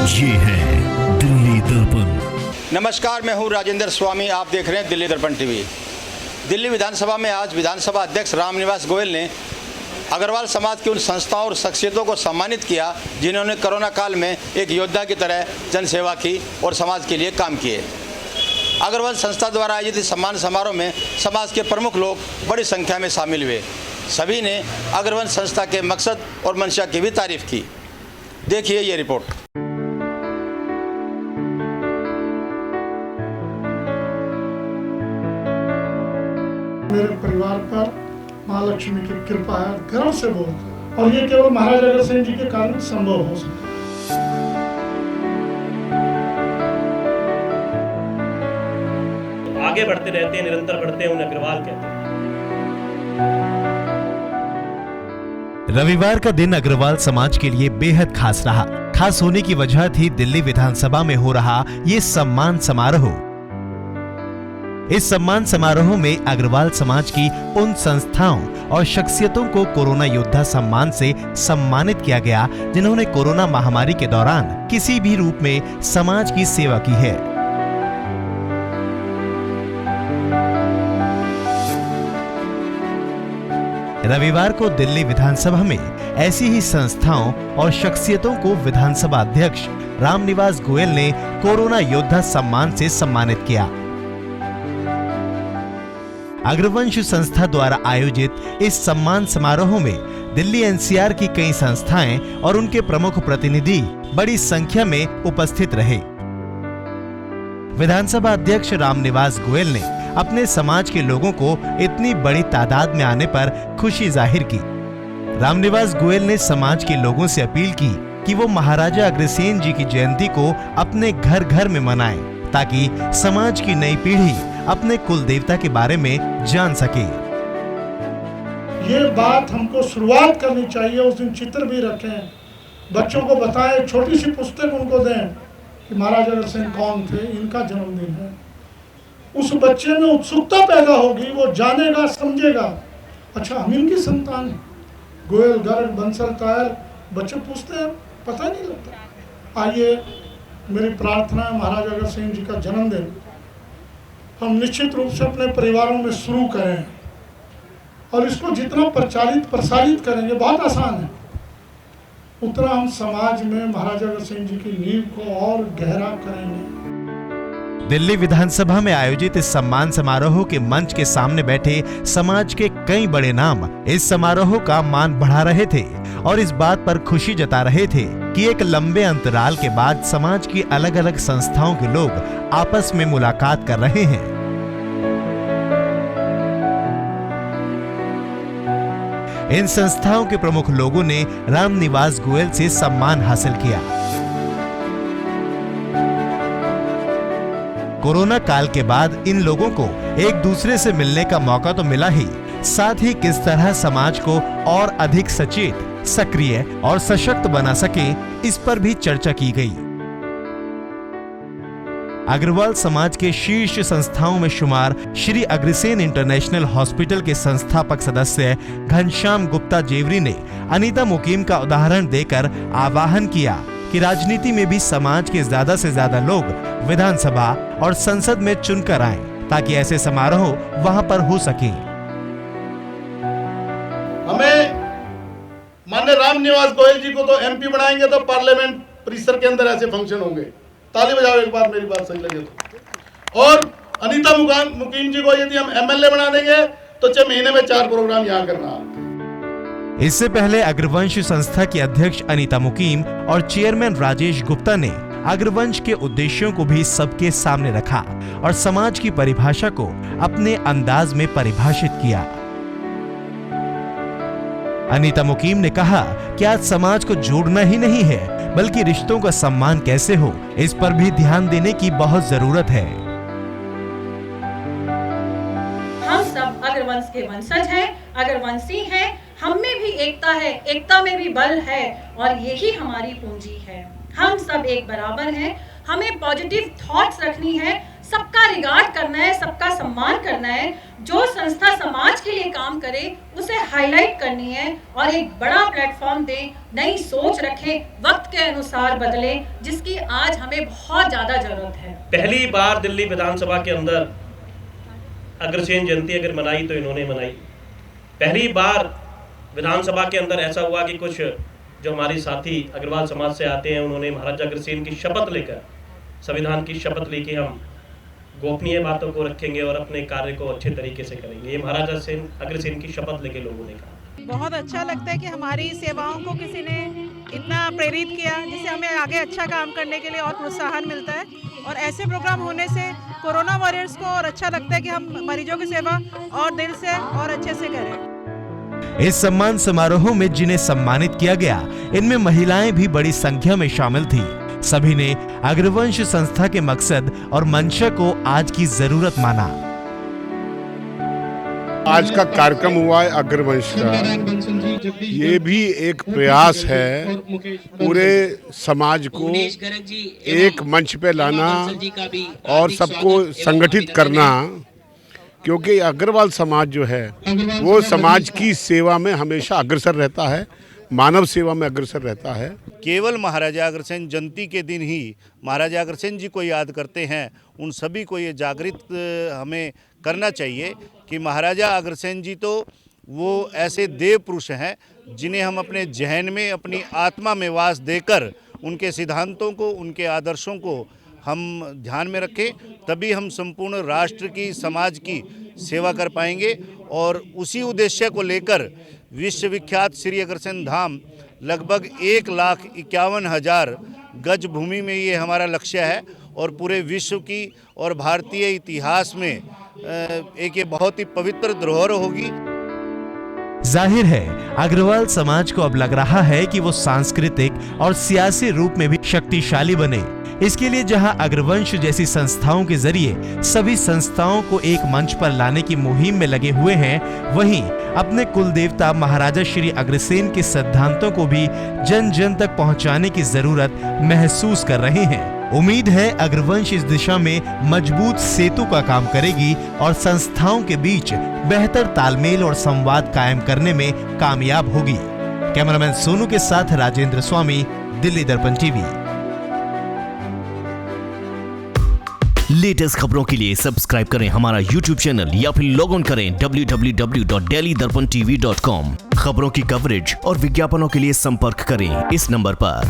ये है दिल्ली दर्पण। नमस्कार, मैं हूं राजेंद्र स्वामी। आप देख रहे हैं दिल्ली दर्पण टीवी। दिल्ली विधानसभा में आज विधानसभा अध्यक्ष रामनिवास गोयल ने अग्रवाल समाज की उन संस्थाओं और शख्सियतों को सम्मानित किया जिन्होंने कोरोना काल में एक योद्धा की तरह जनसेवा की और समाज के लिए काम किए। अग्रवाल संस्था द्वारा आयोजित इस सम्मान समारोह में समाज के प्रमुख लोग बड़ी संख्या में शामिल हुए। सभी ने अग्रवाल संस्था के मकसद और मंशा की भी तारीफ की। देखिए ये रिपोर्ट। मेरे परिवार पर माँ लक्ष्मी की कृपा है, गर्व से बोलते, और ये केवल महाराजा अग्रसेन जी के कारण संभव हो सका। आगे बढ़ते रहते हैं, निरंतर बढ़ते हैं, उन्हें अग्रवाल कहते हैं। रविवार का दिन अग्रवाल समाज के लिए बेहद खास रहा। खास होने की वजह थी दिल्ली विधानसभा में हो रहा ये सम्मान समारोह। इस सम्मान समारोह में अग्रवाल समाज की उन संस्थाओं और शख्सियतों को कोरोना योद्धा सम्मान से सम्मानित किया गया जिन्होंने कोरोना महामारी के दौरान किसी भी रूप में समाज की सेवा की है। रविवार को दिल्ली विधानसभा में ऐसी ही संस्थाओं और शख्सियतों को विधानसभा अध्यक्ष रामनिवास गोयल ने कोरोना योद्धा सम्मान से सम्मानित किया। अग्रवंश संस्था द्वारा आयोजित इस सम्मान समारोह में दिल्ली एनसीआर की कई संस्थाएं और उनके प्रमुख प्रतिनिधि बड़ी संख्या में उपस्थित रहे। विधानसभा अध्यक्ष रामनिवास गोयल ने अपने समाज के लोगों को इतनी बड़ी तादाद में आने पर खुशी जाहिर की। रामनिवास गोयल ने समाज के लोगों से अपील की कि वो महाराजा अग्रसेन जी की जयंती को अपने घर घर में मनाएं ताकि समाज की नई पीढ़ी अपने कुल देवता के बारे में जान सके। ये बात हमको शुरुआत करनी चाहिए। उस दिन चित्र भी रखें, बच्चों को बताएं, छोटी सी पुस्तक उनको दें कि महाराजा अग्रसेन कौन थे, इनका जन्मदिन है। उस बच्चे में उत्सुकता पैदा होगी, वो जानेगा, समझेगा, अच्छा हम इनकी संतान हैं। गोयल, गर्ग, बंसल, तायल, बच्चे पूछते हैं, पता नहीं लगता। आइए, मेरी प्रार्थना है महाराजा अग्रसेन जी का जन्मदिन हम निश्चित रूप से अपने परिवारों में शुरू करें, और इसको जितना प्रसारित करेंगे, बहुत आसान है, उतना हम समाज में महाराजा अग्रसेन जी की नींव को और गहरा करेंगे। दिल्ली विधानसभा में आयोजित इस सम्मान समारोह के मंच के सामने बैठे समाज के कई बड़े नाम इस समारोह का मान बढ़ा रहे थे और इस बात पर खुशी जता रहे थे कि एक लंबे अंतराल के बाद समाज की अलग अलग संस्थाओं के लोग आपस में मुलाकात कर रहे हैं। इन संस्थाओं के प्रमुख लोगों ने रामनिवास गोयल से सम्मान हासिल किया। कोरोना काल के बाद इन लोगों को एक दूसरे से मिलने का मौका तो मिला ही, साथ ही किस तरह समाज को और अधिक सचेत, सक्रिय और सशक्त बना सके, इस पर भी चर्चा की गई। अग्रवाल समाज के शीर्ष संस्थाओं में शुमार श्री अग्रसेन इंटरनेशनल हॉस्पिटल के संस्थापक सदस्य घनश्याम गुप्ता जेवरी ने अनीता मुकीम का उदाहरण देकर आह्वान किया कि राजनीति में भी समाज के ज्यादा से ज्यादा लोग विधानसभा और संसद में चुनकर आएं ताकि ऐसे समारोह वहां पर हो सके। हमें माननीय रामनिवास गोयल जी को तो एमपी बनाएंगे तो पार्लियामेंट परिसर के अंदर ऐसे फंक्शन होंगे। ताली बजाओ एक बार, मेरी बात सही लगे तो। और अनीता मुकीम जी को यदि हम एमएलए बना देंगे तो 6 महीने में 4 प्रोग्राम यहाँ करना। इससे पहले अग्रवंश संस्था की अध्यक्ष अनीता मुकीम और चेयरमैन राजेश गुप्ता ने अग्रवंश के उद्देश्यों को भी सबके सामने रखा और समाज की परिभाषा को अपने अंदाज में परिभाषित किया। अनीता मुकीम ने कहा कि आज समाज को जोड़ना ही नहीं है बल्कि रिश्तों का सम्मान कैसे हो, इस पर भी ध्यान देने की बहुत जरूरत है। हम सब अग्रवंश के वंशज हैं, अग्रवंशी हैं। हम में भी एकता है, एकता में भी बल है, और यही हमारी पूंजी है। हम सब एक बराबर हैं, हमें पॉजिटिव थॉट्स रखनी है, सबका रिगार्ड करना है, सबका सम्मान करना है। जो संस्था समाज के लिए काम करे उसे हाईलाइट करनी है और एक बड़ा प्लेटफॉर्म दे, नई सोच रखे, वक्त के अनुसार बदले, जिसकी आज हमें बहुत ज़्यादा ज़रूरत है। पहली बार दिल्ली विधानसभा के अंदर अग्रसेन जयंती अगर मनाई तो इन्होंने मनाई। पहली बार विधानसभा के अंदर ऐसा हुआ कि कुछ जो हमारे साथी अग्रवाल समाज से आते हैं, उन्होंने महाराजा अग्रसेन की शपथ लेकर, संविधान की शपथ लेके हम गोपनीय बातों को रखेंगे और अपने कार्य को अच्छे तरीके से करेंगे। ये महाराजा अग्रसेन की शपथ लेके लोगों ने कहा। बहुत अच्छा लगता है कि हमारी सेवाओं को किसी ने इतना प्रेरित किया, जिससे हमें आगे अच्छा काम करने के लिए और प्रोत्साहन मिलता है। और ऐसे प्रोग्राम होने से कोरोना वॉरियर्स को और अच्छा लगता है कि हम मरीजों की सेवा और दिल से और अच्छे से करें। इस सम्मान समारोह में जिन्हें सम्मानित किया गया, इनमें महिलाएं भी बड़ी संख्या में शामिल थी। सभी ने अग्रवंश संस्था के मकसद और मंशा को आज की जरूरत माना। आज का कार्यक्रम हुआ है अग्रवंश का, ये भी एक प्रयास है पूरे समाज को एक मंच पे लाना और सबको संगठित करना, क्योंकि अग्रवाल समाज जो है वो समाज की सेवा में हमेशा अग्रसर रहता है, मानव सेवा में अग्रसर रहता है। केवल महाराजा अग्रसेन जयंती के दिन ही महाराजा अग्रसेन जी को याद करते हैं। उन सभी को ये जागृत हमें करना चाहिए कि महाराजा अग्रसेन जी तो वो ऐसे देव पुरुष हैं जिन्हें हम अपने जहन में, अपनी आत्मा में वास देकर उनके सिद्धांतों को, उनके आदर्शों को हम ध्यान में रखें, तभी हम संपूर्ण राष्ट्र की, समाज की सेवा कर पाएंगे। और उसी उद्देश्य को लेकर विश्वविख्यात श्री अग्रसेन धाम लगभग 1,51,000 गज भूमि में ये हमारा लक्ष्य है और पूरे विश्व की और भारतीय इतिहास में एक ये बहुत ही पवित्र धरोहर होगी। जाहिर है अग्रवाल समाज को अब लग रहा है कि वो सांस्कृतिक और सियासी रूप में भी शक्तिशाली बने। इसके लिए जहां अग्रवंश जैसी संस्थाओं के जरिए सभी संस्थाओं को एक मंच पर लाने की मुहिम में लगे हुए हैं, वहीं अपने कुल देवता महाराजा श्री अग्रसेन के सिद्धांतों को भी जन जन तक पहुंचाने की जरूरत महसूस कर रहे हैं। उम्मीद है अग्रवंश इस दिशा में मजबूत सेतु का काम करेगी और संस्थाओं के बीच बेहतर तालमेल और संवाद कायम करने में कामयाब होगी। कैमरामैन सोनू के साथ राजेंद्र स्वामी, दिल्ली दर्पण टीवी। लेटेस्ट खबरों के लिए सब्सक्राइब करें हमारा YouTube चैनल या फिर लॉग ऑन करें www.delhidarpantv.com। खबरों की कवरेज और विज्ञापनों के लिए संपर्क करें इस नंबर पर।